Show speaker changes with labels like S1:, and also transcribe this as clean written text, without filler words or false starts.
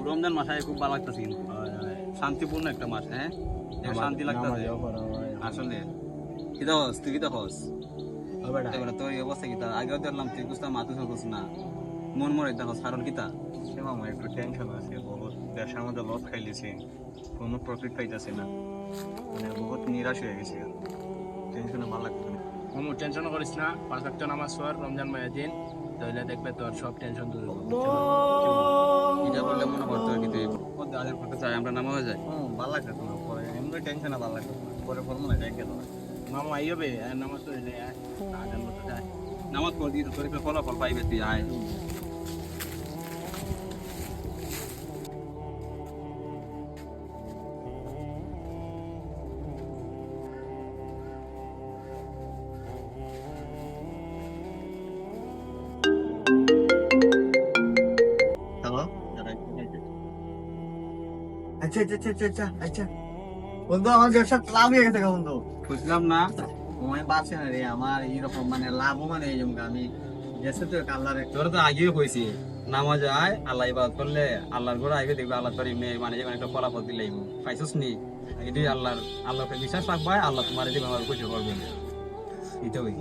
S1: রমজান মাসে খুব ভালো লাগতেছে, কিন্তু শান্তিপূর্ণ একটা মাস। হ্যাঁ, শান্তি লাগতেছে আসলে। কিতা হস তুই, কিতা হস তোর এই অবস্থা কিতা? আগেও দেখলাম তুই বুঝতাম মাথা চলতেছ না, মন মরে দেখো কারণ কিতা?
S2: মামা একটু টেনশন আছে, বহুত ব্যবসার মধ্যে লস খাইলেছি, কোনো প্রফিট পাইতেছি না, মানে বহুত নিরাশ হয়ে গেছি। টেনশনে ভালো লাগছে না।
S3: কোনো টেনশন করিস না, 5 ওয়াক্ত নামাজ পড় রমজান মাসের দিন, তাহলে দেখবে তোর সব টেনশন দূর হবে।
S1: এটা বললে মনে করতে হয় কিন্তু আদার করতে চাই আমরা, নামা হয়ে যায়।
S2: ভালো লাগছে না, পরে এমনি টেনশনে ভালো লাগছে না, পরে পর মনে হয় গেল।
S3: মামা আইবে আর নামাজ পড়লে আজান মতো যায়।
S1: নামাজ পড় দিয়ে তোর একটা ফলাফল পাইবে তুই, আয়।
S2: হ্যালো, আচ্ছা আচ্ছা আচ্ছা আচ্ছা আচ্ছা বন্ধু, আমার ব্যবসা লাভ হয়ে গেছে গো বন্ধু।
S1: বুঝলাম না।
S2: সময় পাচ্ছে না রে আমার, এইরকম মানে লাভও মানে এই জন্য আমি গেছে তো কালারে।
S1: তোর তো আগেও কইছি নামাজ আয়, আল্লাহ ইবাদত করলে আল্লাহর ঘরে আইবে, দেখবে আল্লাহ তোর এমনি মানে যেমন একটা ফলাফল দিলে পাইছস নি। এটাই আল্লাহকে বিশ্বাস রাখবা, আল্লাহ তোমার দিবে, আমার খুশি করবেন। এটা ওই